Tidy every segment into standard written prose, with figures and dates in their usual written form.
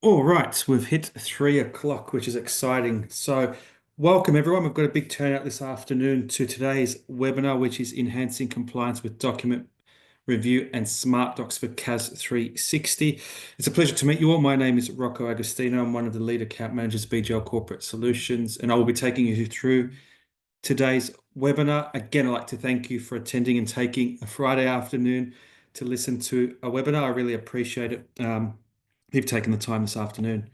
All right, we've hit 3 o'clock, which is exciting. So, welcome everyone. We've got a big turnout this afternoon to today's webinar, which is enhancing compliance with document review and smart docs for CAS 360. It's a pleasure to meet you all. My name is Rocco Agostino. I'm one of the lead account managers, BGL Corporate Solutions, and I will be taking you through today's webinar. Again, I'd like to thank you for attending and taking a Friday afternoon to listen to a webinar. I really appreciate it. You've taken the time this afternoon.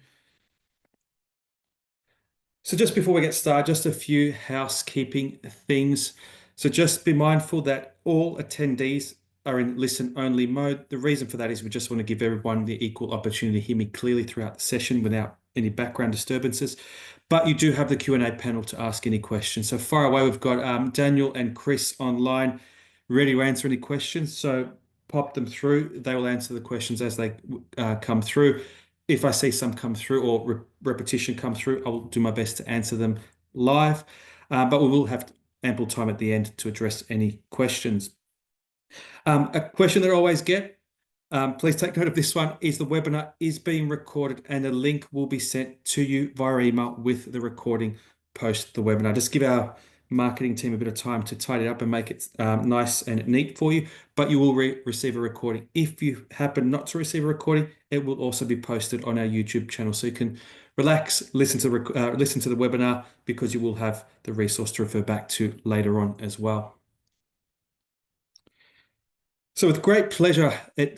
So just before we get started, just a few housekeeping things. So just be mindful that all attendees are in listen-only mode. The reason for that is we just want to give everyone the equal opportunity to hear me clearly throughout the session without any background disturbances. But you do have the Q&A panel to ask any questions. So far away, we've got Daniel and Chris online ready to answer any questions. So pop them through. They will answer the questions as they come through. If I see some come through or repetition come through, I will do my best to answer them live. But we will have ample time at the end to address any questions. A question that I always get, please take note of this one, is the webinar is being recorded and a link will be sent to you via email with the recording post the webinar. Just give our marketing team a bit of time to tidy it up and make it nice and neat for you, but you will receive a recording. If you happen not to receive a recording, it will also be posted on our YouTube channel, so you can relax, listen to the webinar, because you will have the resource to refer back to later on as well. So with great pleasure, it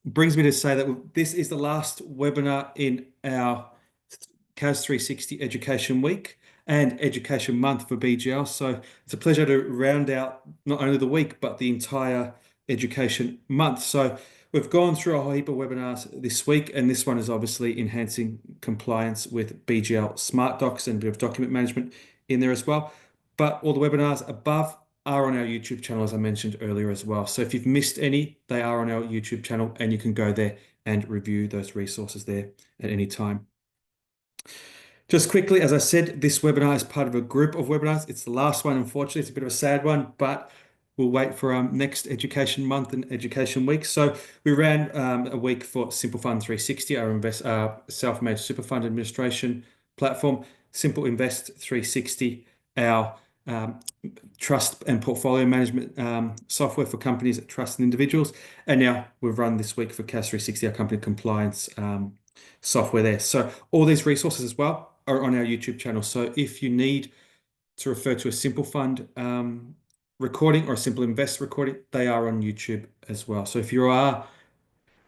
brings me to say that this is the last webinar in our CAS 360 Education Week and Education Month for BGL. So it's a pleasure to round out not only the week, but the entire Education Month. So we've gone through a whole heap of webinars this week, and this one is obviously enhancing compliance with BGL SmartDocs and a bit of document management in there as well. But all the webinars above are on our YouTube channel, as I mentioned earlier as well. So if you've missed any, they are on our YouTube channel, and you can go there and review those resources there at any time. Just quickly, as I said, this webinar is part of a group of webinars. It's the last one, unfortunately. It's a bit of a sad one, but we'll wait for next Education Month and Education Week. So we ran a week for Simple Fund 360, our self-made super fund administration platform, Simple Invest 360, our trust and portfolio management software for companies that trust individuals. And now we've run this week for CAS 360, our company compliance software there. So all these resources as well are on our YouTube channel. So if you need to refer to a Simple Fund recording or a Simple Invest recording, they are on YouTube as well. So if you are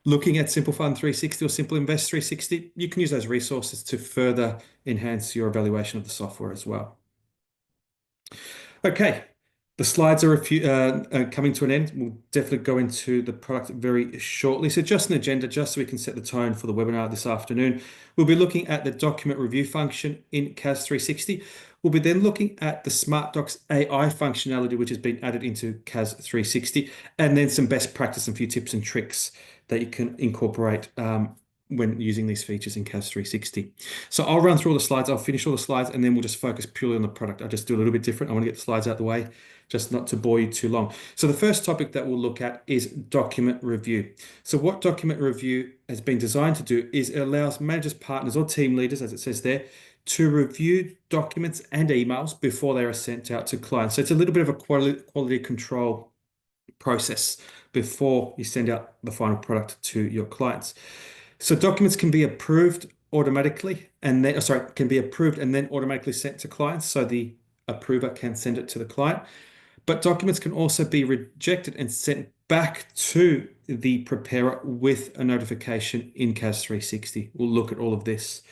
looking at Simple Fund 360 or Simple Invest 360, you can use those resources to further enhance your evaluation of the software as well. Okay, the slides are coming to an end. We'll definitely go into the product very shortly. So just an agenda, just so we can set the tone for the webinar this afternoon. We'll be looking at the document review function in CAS 360. We'll be then looking at the SmartDocs AI functionality, which has been added into CAS 360, and then some best practice and a few tips and tricks that you can incorporate when using these features in CAS 360. So I'll run through all the slides, I'll finish all the slides, and then we'll just focus purely on the product. I'll just do a little bit different. I want to get the slides out of the way, just not to bore you too long. So the first topic that we'll look at is document review. So what document review has been designed to do is it allows managers, partners, or team leaders, as it says there, to review documents and emails before they are sent out to clients. So it's a little bit of a quality control process before you send out the final product to your clients. So documents can be approved automatically and then, can be approved and then automatically sent to clients. So the approver can send it to the client, but documents can also be rejected and sent back to the preparer with a notification in CAS 360. We'll look at all of this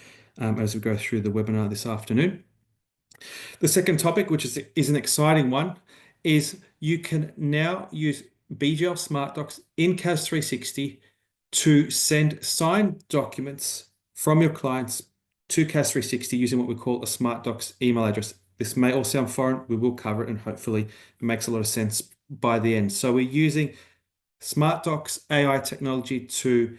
as we go through the webinar this afternoon. The second topic, which is an exciting one, is you can now use BGL SmartDocs in CAS 360 to send signed documents from your clients to CAS 360 using what we call a SmartDocs email address. This may all sound foreign. We will cover it, and hopefully it makes a lot of sense by the end. So we're using SmartDocs AI technology to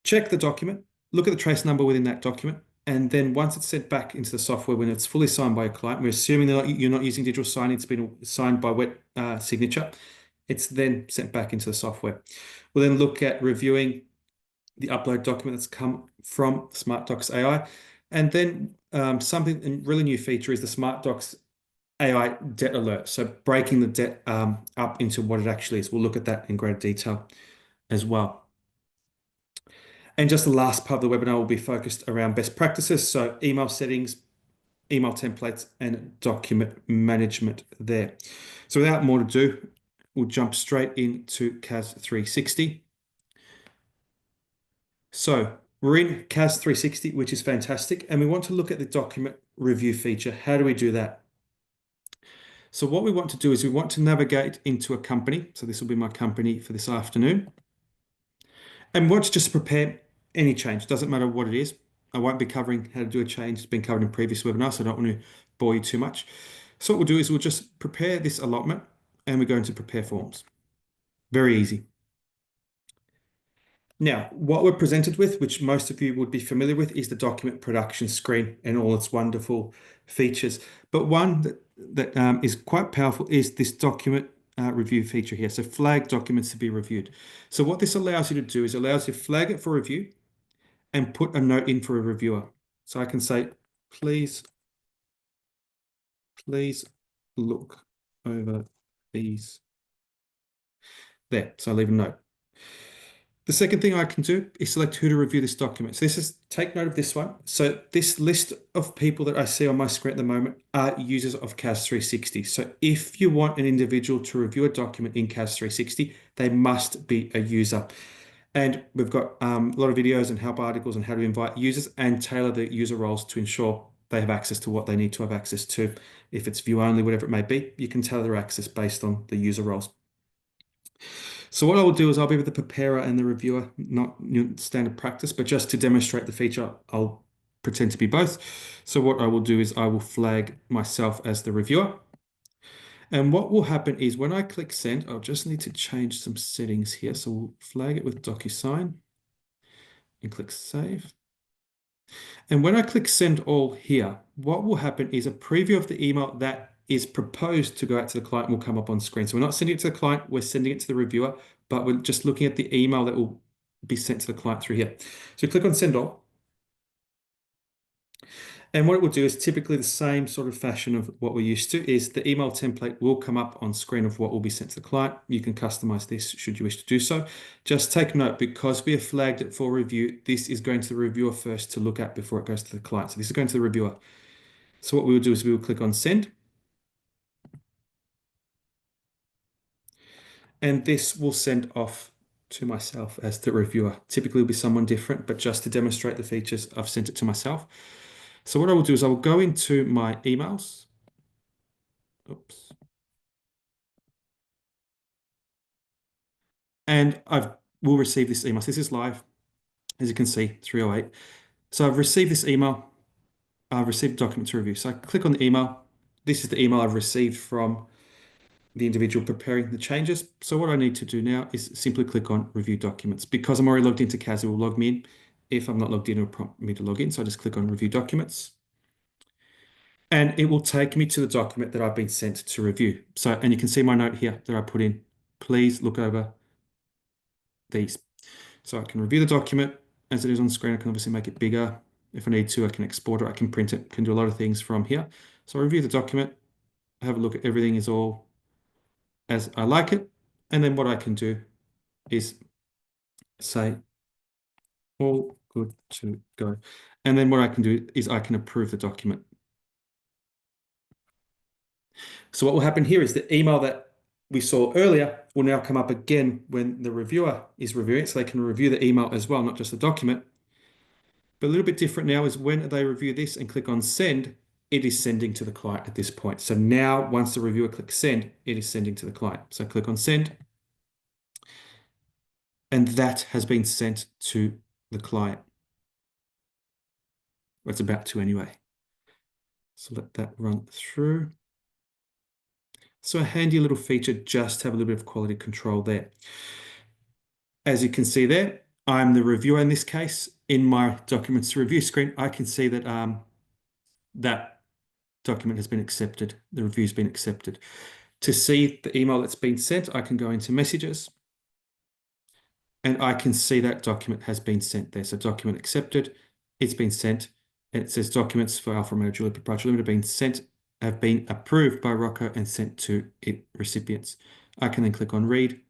check the document, look at the trace number within that document, and then once it's sent back into the software, when it's fully signed by a client, we're assuming that you're not using digital signing, it's been signed by wet signature. It's then sent back into the software. We'll then look at reviewing the upload document that's come from SmartDocs AI. And then something, a really new feature is the SmartDocs AI debt alert. So breaking the debt up into what it actually is. We'll look at that in greater detail as well. And just the last part of the webinar will be focused around best practices. So email settings, email templates, and document management there. So without more to do, we'll jump straight into CAS 360. So we're in CAS 360, which is fantastic. And we want to look at the document review feature. How do we do that? So what we want to do is we want to navigate into a company. So this will be my company for this afternoon. And we want to just prepare any change. Doesn't matter what it is. I won't be covering how to do a change. It's been covered in previous webinars, so I don't want to bore you too much. So what we'll do is we'll just prepare this allotment and we're going to prepare forms. Very easy. Now, what we're presented with, which most of you would be familiar with, is the document production screen and all its wonderful features. But one that is quite powerful is this document review feature here. So flag documents to be reviewed. So what this allows you to do is it allows you to flag it for review and put a note in for a reviewer. So I can say, please look over these. There, so I leave a note. The second thing I can do is select who to review this document. So this is, take note of this one. So this list of people that I see on my screen at the moment are users of CAS 360. So if you want an individual to review a document in CAS 360, they must be a user. And we've got a lot of videos and help articles on how to invite users and tailor the user roles to ensure they have access to what they need to have access to. If it's view only, whatever it may be, you can tailor their access based on the user roles. So what I will do is I'll be with the preparer and the reviewer, not standard practice, but just to demonstrate the feature, I'll pretend to be both. So what I will do is I will flag myself as the reviewer. And what will happen is when I click send, I'll just need to change some settings here. So we'll flag it with DocuSign and click save. And when I click send all here, what will happen is a preview of the email that is proposed to go out to the client will come up on screen. So we're not sending it to the client, we're sending it to the reviewer, but we're just looking at the email that will be sent to the client through here. So click on send all. And what it will do is typically the same sort of fashion of what we're used to is the email template will come up on screen of what will be sent to the client. You can customize this should you wish to do so. Just take note, because we have flagged it for review, this is going to the reviewer first to look at before it goes to the client. So this is going to the reviewer. So what we will do is we will click on send. And this will send off to myself as the reviewer. Typically it'll be someone different, but just to demonstrate the features, I've sent it to myself. So what I will do is I will go into my emails. Oops. And will receive this email. So this is live, as you can see, 308. So I've received this email. I've received a document to review. So I click on the email. This is the email I've received from the individual preparing the changes. So what I need to do now is simply click on review documents. Because I'm already logged into CAS, it will log me in. If I'm not logged in, it will prompt me to log in. So I just click on review documents. And it will take me to the document that I've been sent to review. So, and you can see my note here that I put in, please look over these. So I can review the document as it is on screen. I can obviously make it bigger. If I need to, I can export it. I can print it, can do a lot of things from here. So I review the document, have a look at everything is all as I like it. And then what I can do is say, all good to go. And then what I can do is I can approve the document. So what will happen here is the email that we saw earlier will now come up again when the reviewer is reviewing it. So they can review the email as well, not just the document. But a little bit different now is when they review this and click on send, it is sending to the client at this point. So now once the reviewer clicks send, it is sending to the client. So click on send. And that has been sent to the client. Or it's about to anyway. So let that run through. So a handy little feature, just to have a little bit of quality control there. As you can see there, I'm the reviewer in this case. In my documents to review screen, I can see that that document has been accepted. The review's been accepted. To see the email that's been sent, I can go into messages. and I can see that document has been sent there. So document accepted, it's been sent, and it says documents for Alpha Romeo Juliet Proprietary Limited have been approved by Rocco and sent to recipients. I can then click on read,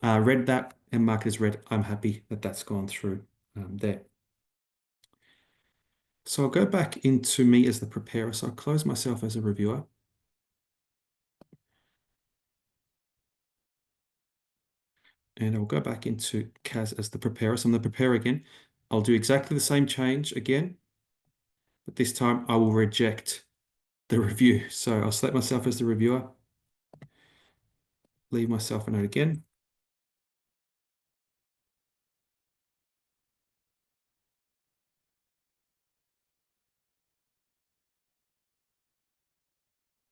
read that and mark it as read. I'm happy that that's gone through there. So I'll go back into me as the preparer. So I'll close myself as a reviewer. And I'll go back into CAS as the preparer. So I'm the preparer again. I'll do exactly the same change again, but this time I will reject the review. So I'll select myself as the reviewer, leave myself a note again.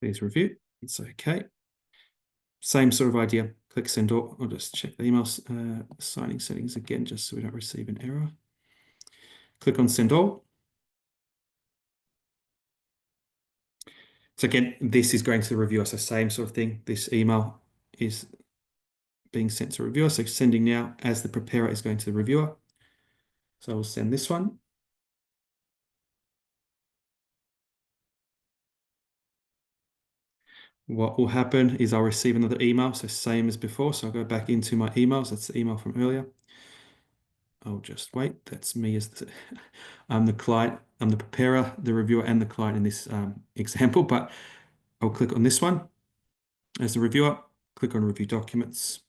Please review. It's okay. Same sort of idea. Click send all. I'll just check the email signing settings again, just so we don't receive an error. Click on send all. So again, this is going to the reviewer. So same sort of thing. This email is being sent to reviewer. So sending now as the preparer is going to the reviewer. So I'll send this one. What will happen is I'll receive another email. So same as before. So I'll go back into my emails. That's the email from earlier. I'll just wait. That's me as I'm the client. I'm the preparer, the reviewer, and the client in this example. But I'll click on this one as the reviewer. Click on review documents.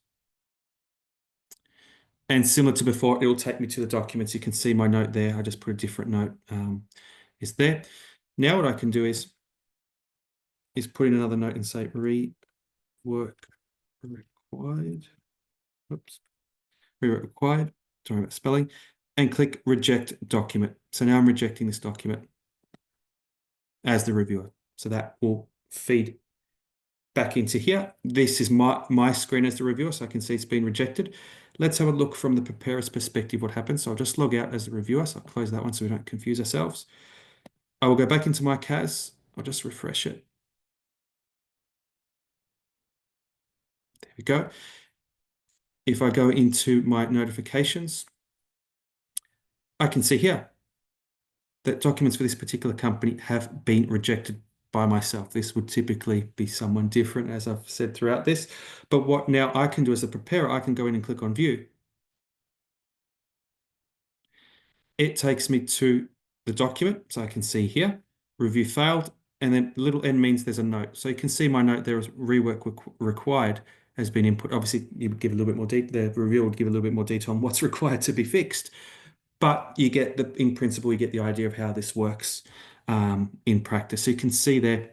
And similar to before, it will take me to the documents. You can see my note there. I just put a different note is there. Now what I can do is put in another note and say rework required. Oops. Rework required. Sorry about spelling. And click reject document. So now I'm rejecting this document as the reviewer. So that will feed back into here. This is my screen as the reviewer, so I can see it's been rejected. Let's have a look from the preparer's perspective what happens. So I'll just log out as the reviewer. So I'll close that one so we don't confuse ourselves. I will go back into my CAS. I'll just refresh it. There we go. If I go into my notifications, I can see here that documents for this particular company have been rejected by myself. This would typically be someone different, as I've said throughout this. But what now I can do as a preparer, I can go in and click on view. It takes me to the document. So I can see here, review failed, and then little n means there's a note. So you can see my note there is rework required has been input. Obviously, you would give a little bit more detail. The reviewer would give a little bit more detail on what's required to be fixed. But you get in principle, you get the idea of how this works in practice. So you can see there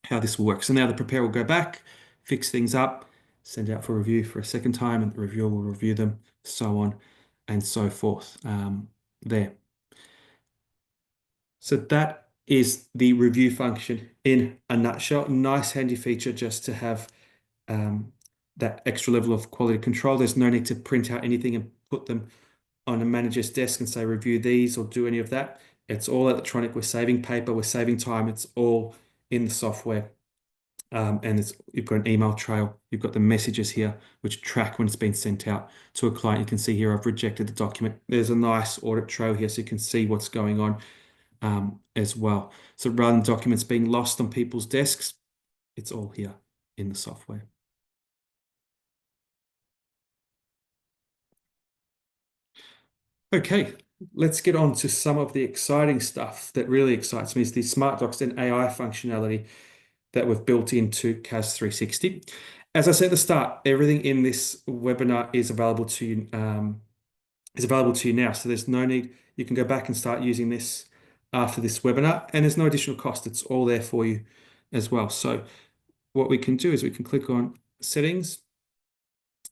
how this will work. So now the preparer will go back, fix things up, send out for review for a second time, and the reviewer will review them, so on and so forth there. So that is the review function in a nutshell. Nice handy feature just to have that extra level of quality control. There's no need to print out anything and put them on a manager's desk and say, review these or do any of that. It's all electronic. We're saving paper, we're saving time. It's all in the software. And you've got an email trail. You've got the messages here, which track when it's been sent out to a client. You can see here, I've rejected the document. There's a nice audit trail here, so you can see what's going on as well. So rather than documents being lost on people's desks, it's all here in the software. Okay, let's get on to some of the exciting stuff that really excites me is the SmartDocs and AI functionality that we've built into CAS 360. As I said at the start, everything in this webinar is available to you now. So there's no need. You can go back and start using this after this webinar, and there's no additional cost. It's all there for you as well. So what we can do is we can click on settings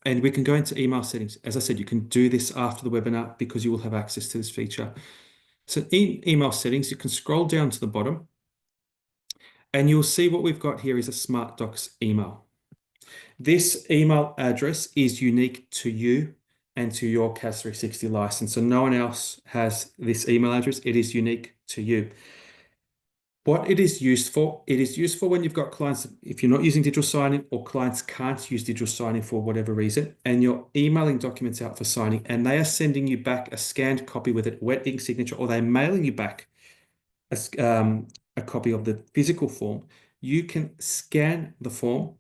and we can go into email settings. As I said, you can do this after the webinar because you will have access to this feature. So in email settings, you can scroll down to the bottom and you'll see what we've got here is a SmartDocs email. This email address is unique to you and to your CAS 360 license. So no one else has this email address. It is unique to you. What it is used for when you've got clients, if you're not using digital signing or clients can't use digital signing for whatever reason, and you're emailing documents out for signing, and they are sending you back a scanned copy with a wet ink signature, or they're mailing you back a copy of the physical form, you can scan the form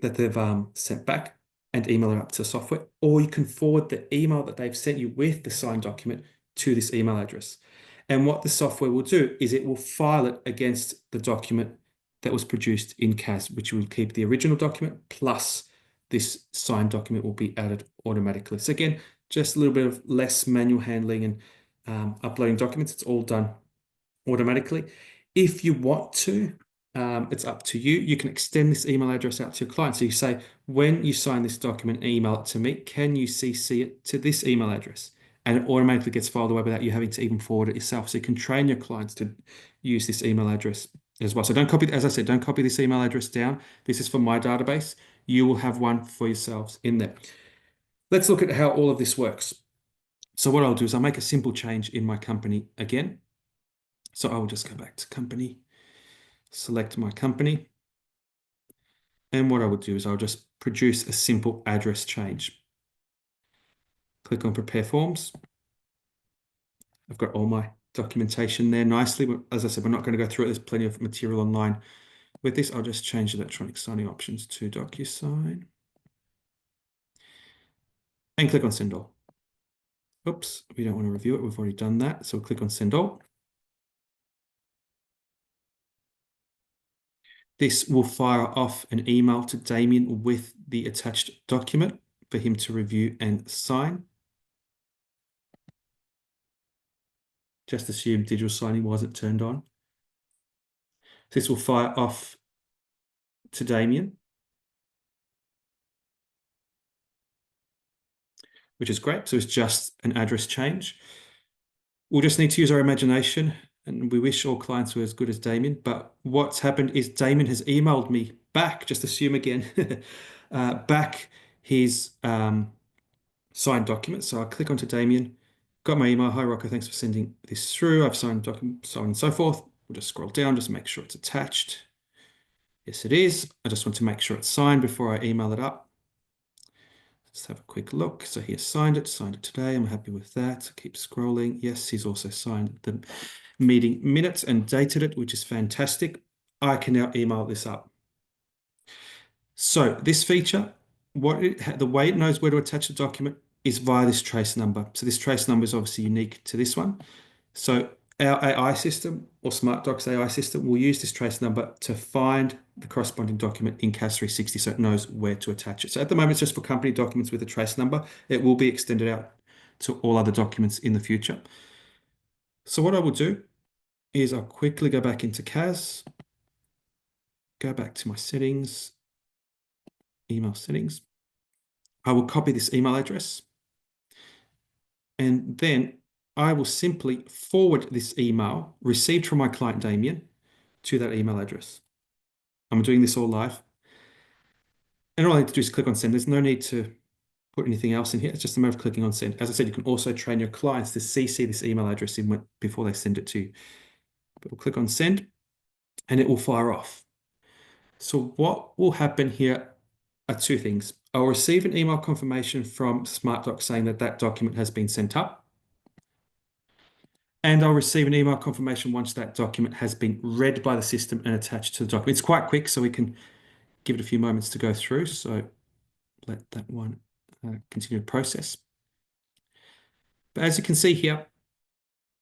that they've sent back and email it up to software, or you can forward the email that they've sent you with the signed document to this email address. And what the software will do is it will file it against the document that was produced in CAS, which will keep the original document plus this signed document will be added automatically. So again, just a little bit of less manual handling and uploading documents. It's all done automatically. If you want to, it's up to you. You can extend this email address out to your client. So you say, when you sign this document and email it to me, can you CC it to this email address? And it automatically gets filed away without you having to even forward it yourself. So you can train your clients to use this email address as well. So don't copy, as I said, don't copy this email address down. This is for my database. You will have one for yourselves in there. Let's look at how all of this works. So what I'll do is I'll make a simple change in my company again. So I will just go back to company, select my company. And what I would do is I'll just produce a simple address change. Click on prepare forms. I've got all my documentation there nicely. But as I said, we're not going to go through it. There's plenty of material online. With this, I'll just change electronic signing options to DocuSign. And click on send all. Oops, we don't want to review it. We've already done that. So we'll click on send all. This will fire off an email to Damien with the attached document for him to review and sign. Just assume digital signing wasn't turned on. This will fire off to Damien, which is great. So it's just an address change. We'll just need to use our imagination, and we wish all clients were as good as Damien. But what's happened is Damien has emailed me back, just assume again, back his signed document. So I'll click onto Damien, got my email. Hi, Rocco, thanks for sending this through. I've signed document, so on and so forth. We'll just scroll down, just make sure it's attached. Yes, it is. I just want to make sure it's signed before I email it up. Let's have a quick look. So he has signed it today. I'm happy with that. Keep scrolling. Yes, he's also signed the meeting minutes and dated it, which is fantastic. I can now email this up. So this feature, the way it knows where to attach the document is via this trace number. So this trace number is obviously unique to this one. So our AI system or SmartDocs AI system will use this trace number to find the corresponding document in CAS 360 so it knows where to attach it. So at the moment, it's just for company documents with a trace number. It will be extended out to all other documents in the future. So what I will do is I'll quickly go back into CAS, go back to my settings, email settings. I will copy this email address, and then I will simply forward this email received from my client Damien to that email address. I'm doing this all live. And all I need to do is click on send. There's no need to put anything else in here. It's just a matter of clicking on send. As I said, you can also train your clients to CC this email address in before they send it to you. But we'll click on send and it will fire off. So what will happen here are two things. I'll receive an email confirmation from SmartDocs saying that that document has been sent up. And I'll receive an email confirmation once that document has been read by the system and attached to the document. It's quite quick, so we can give it a few moments to go through. So let that one continue to process. But as you can see here,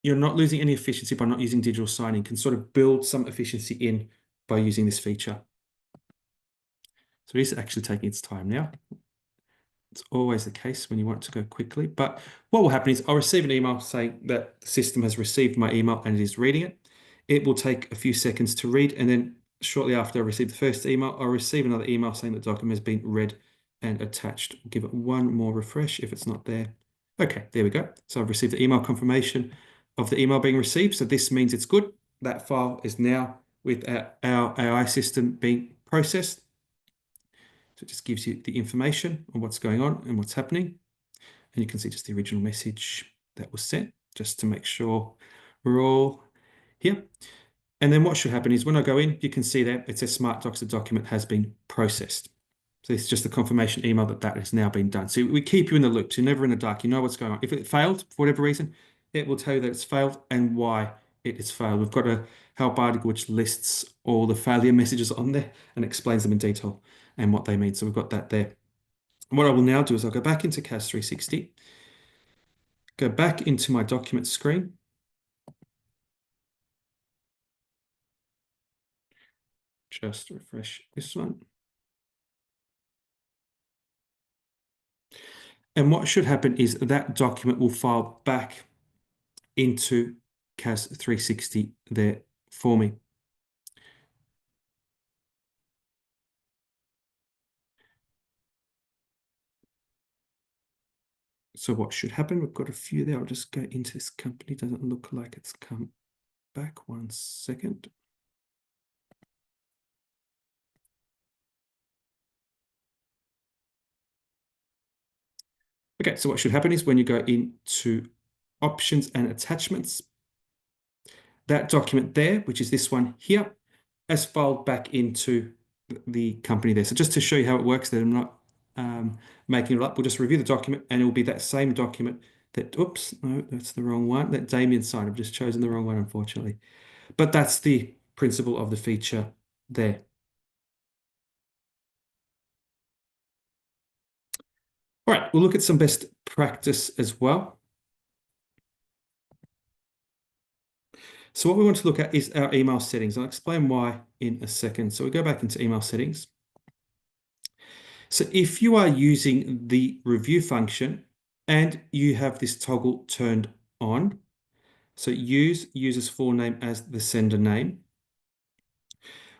you're not losing any efficiency by not using digital signing. You can sort of build some efficiency in by using this feature. So it is actually taking its time now. It's always the case when you want to go quickly. But what will happen is I'll receive an email saying that the system has received my email and it is reading it. It will take a few seconds to read. And then shortly after I receive the first email, I'll receive another email saying the document has been read and attached. I'll give it one more refresh if it's not there. Okay, there we go. So I've received the email confirmation of the email being received. So this means it's good. That file is now with our AI system being processed. So it just gives you the information on what's going on and what's happening. And you can see just the original message that was sent, just to make sure we're all here. And then what should happen is when I go in, you can see there it says SmartDocs, the document has been processed. So it's just a confirmation email that that has now been done. So we keep you in the loop. So you're never in the dark. You know what's going on. If it failed for whatever reason, it will tell you that it's failed and why it has failed. We've got a help article which lists all the failure messages on there and explains them in detail and what they mean. So we've got that there. And what I will now do is I'll go back into CAS 360, go back into my document screen. Just refresh this one. And what should happen is that document will file back into CAS 360 there for me. So what should happen? We've got a few there. I'll just go into this company. Doesn't look like it's come back. 1 second. Okay, so what should happen is when you go into options and attachments, that document there, which is this one here, has filed back into the company there. So just to show you how it works, that I'm not making it up, we'll just review the document and it will be that same document that, oops, no, that's the wrong one, that Damien signed. I've just chosen the wrong one, unfortunately. But that's the principle of the feature there. All right, we'll look at some best practice as well. So what we want to look at is our email settings. I'll explain why in a second. So we go back into email settings. So if you are using the review function and you have this toggle turned on, so use user's full name as the sender name,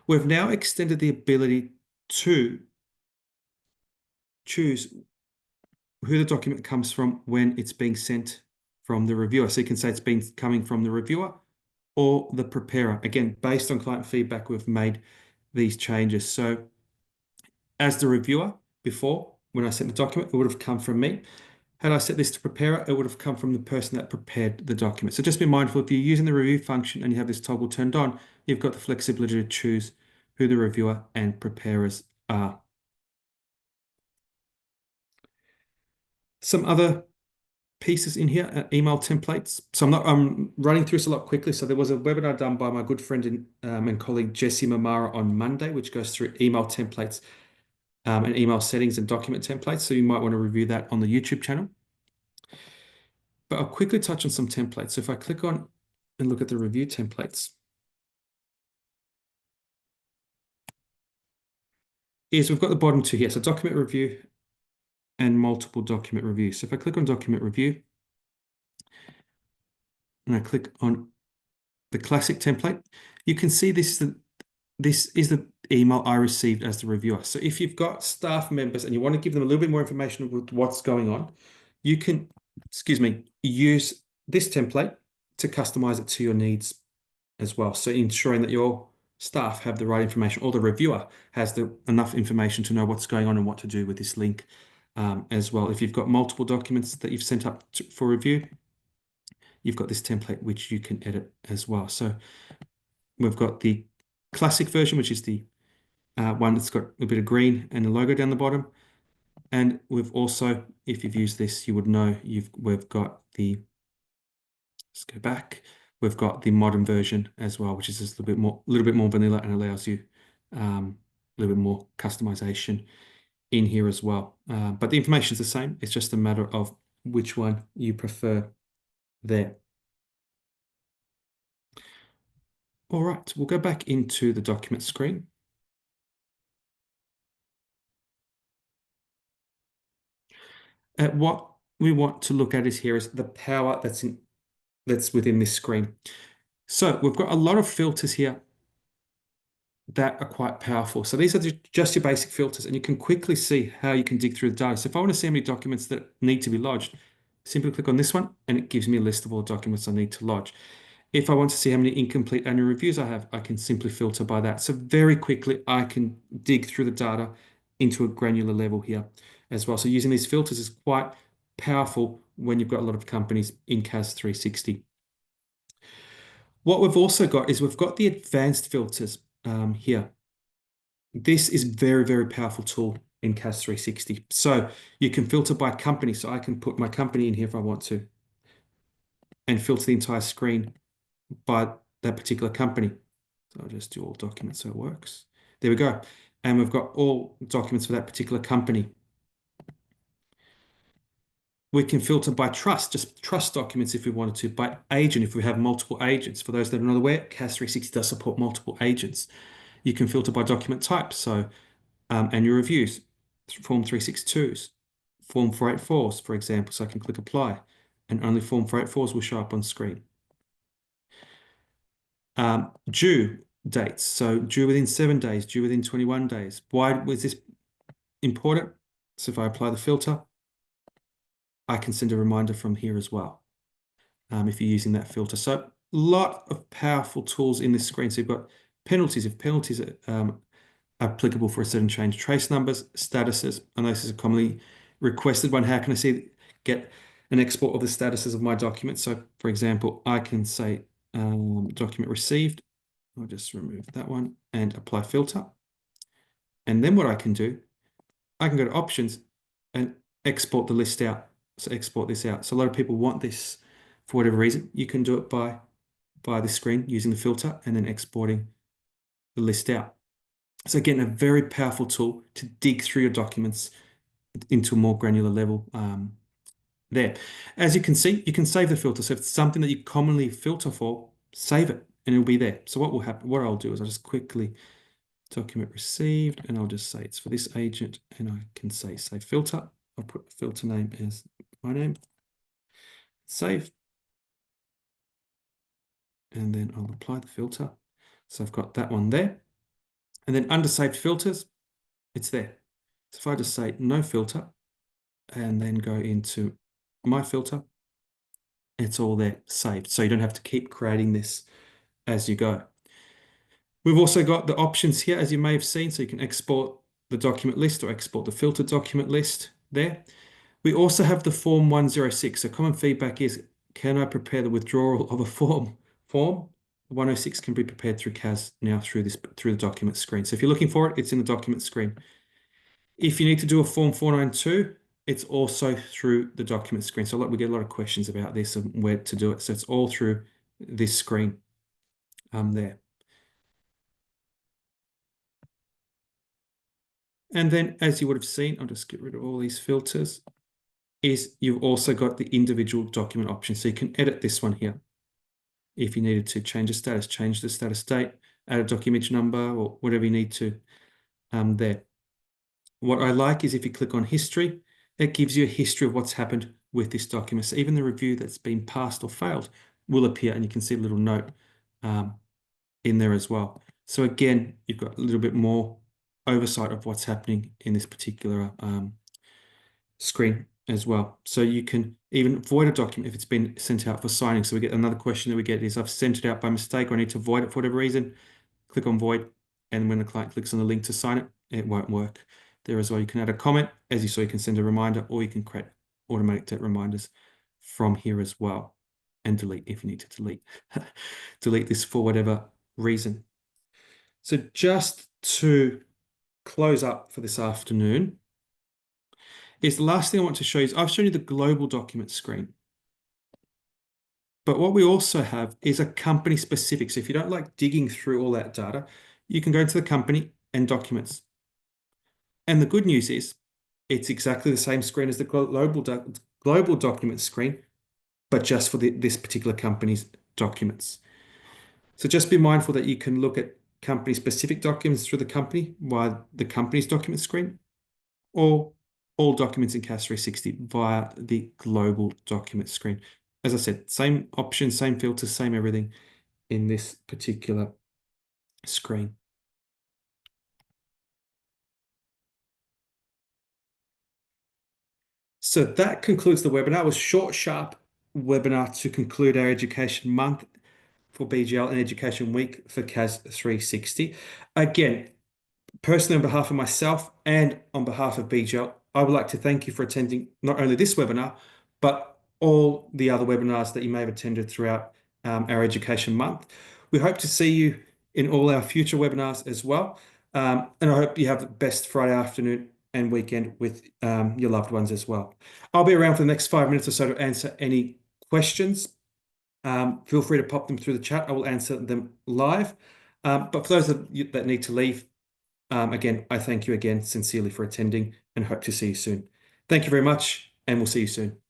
we've now extended the ability to choose who the document comes from when it's being sent from the reviewer. So you can say it's been coming from the reviewer or the preparer. Again, based on client feedback, we've made these changes. So as the reviewer before, when I sent the document, it would have come from me. Had I set this to preparer, it would have come from the person that prepared the document. So just be mindful, if you're using the review function and you have this toggle turned on, you've got the flexibility to choose who the reviewer and preparers are. Some other pieces in here, email templates. So I'm running through this a lot quickly. So there was a webinar done by my good friend and colleague Jesse Mamara on Monday, which goes through email templates and email settings and document templates. So you might want to review that on the YouTube channel. But I'll quickly touch on some templates. So if I click on and look at the review templates, is we've got the bottom two here. So document review and multiple document review. So if I click on document review and I click on the classic template, you can see this is the email I received as the reviewer. So if you've got staff members and you want to give them a little bit more information with what's going on, you can, use this template to customize it to your needs as well. So ensuring that your staff have the right information or the reviewer has enough information to know what's going on and what to do with this link as well. If you've got multiple documents that you've sent up for review, you've got this template which you can edit as well. So we've got the classic version, which is the one that's got a bit of green and a logo down the bottom. And we've also, if you've used this, you would know we've got the, let's go back. We've got the modern version as well, which is just a little bit more vanilla and allows you a little bit more customization in here as well. But the information is the same. It's just a matter of which one you prefer there. All right, we'll go back into the document screen. What we want to look at is the power that's within this screen. So we've got a lot of filters here that are quite powerful. So these are just your basic filters, and you can quickly see how you can dig through the data. So if I want to see how many documents that need to be lodged, simply click on this one, and it gives me a list of all documents I need to lodge. If I want to see how many incomplete annual reviews I have, I can simply filter by that. So very quickly, I can dig through the data into a granular level here as well. So using these filters is quite powerful when you've got a lot of companies in CAS 360. What we've also got is we've got the advanced filters here. This is very, very powerful tool in CAS 360. So you can filter by company. So I can put my company in here if I want to and filter the entire screen by that particular company. So I'll just do all documents so it works. There we go. And we've got all documents for that particular company. We can filter by trust, just trust documents if we wanted to, by agent if we have multiple agents. For those that are not aware, CAS 360 does support multiple agents. You can filter by document type, so annual reviews, Form 362s, Form 484s, for example, so I can click apply, and only Form 484s will show up on screen. Due dates, so due within 7 days, due within 21 days. Why was this important? So if I apply the filter, I can send a reminder from here as well, if you're using that filter. So a lot of powerful tools in this screen. So you've got penalties. If penalties are applicable for a certain change, trace numbers, statuses, and this is a commonly requested one. How can I get an export of the statuses of my document? So for example, I can say document received. I'll just remove that one and apply filter. And then what I can do, I can go to options and export the list out. So export this out. So a lot of people want this for whatever reason. You can do it by the screen using the filter and then exporting the list out. So again, a very powerful tool to dig through your documents into a more granular level there. As you can see, you can save the filter. So if it's something that you commonly filter for, save it and it'll be there. So what will happen, what I'll do is I'll just quickly document received and I'll just say it's for this agent and I can say save filter. I'll put the filter name as my name, save, and then I'll apply the filter. So I've got that one there. And then under saved filters, it's there. So if I just say no filter and then go into my filter, it's all there saved. So you don't have to keep creating this as you go. We've also got the options here, as you may have seen, so you can export the document list or export the filter document list there. We also have the form 106. So common feedback is, can I prepare the withdrawal of a form? Form 106 can be prepared through CAS now through the document screen. So if you're looking for it, it's in the document screen. If you need to do a form 492, it's also through the document screen. So we get a lot of questions about this and where to do it. So it's all through this screen there. And then as you would have seen, I'll just get rid of all these filters, is you've also got the individual document option. So you can edit this one here. If you needed to change the status date, add a document number or whatever you need to there. What I like is if you click on history, it gives you a history of what's happened with this document. So even the review that's been passed or failed will appear and you can see a little note in there as well. So again, you've got a little bit more oversight of what's happening in this particular screen as well. So you can even void a document if it's been sent out for signing. So we get another question that we get is I've sent it out by mistake or I need to void it for whatever reason. Click on void. And when the client clicks on the link to sign it, it won't work. There as well, you can add a comment. As you saw, you can send a reminder or you can create automatic date reminders from here as well and delete if you need to delete. Delete this for whatever reason. So just to close up for this afternoon, is the last thing I want to show you is I've shown you the global document screen. But what we also have is a company specific. So if you don't like digging through all that data, you can go to the company and documents. And the good news is it's exactly the same screen as the global document screen, but just for this particular company's documents. So just be mindful that you can look at company specific documents through the company via the company's document screen or all documents in CAS 360 via the global document screen. As I said, same options, same filters, same everything in this particular screen. So that concludes the webinar. It was short, sharp webinar to conclude our education month for BGL and education week for CAS 360. Again, personally, on behalf of myself and on behalf of BGL, I would like to thank you for attending not only this webinar, but all the other webinars that you may have attended throughout our Education Month. We hope to see you in all our future webinars as well. And I hope you have the best Friday afternoon and weekend with your loved ones as well. I'll be around for the next 5 minutes or so to answer any questions. Feel free to pop them through the chat. I will answer them live. But for those that need to leave, again, I thank you again sincerely for attending and hope to see you soon. Thank you very much, and we'll see you soon.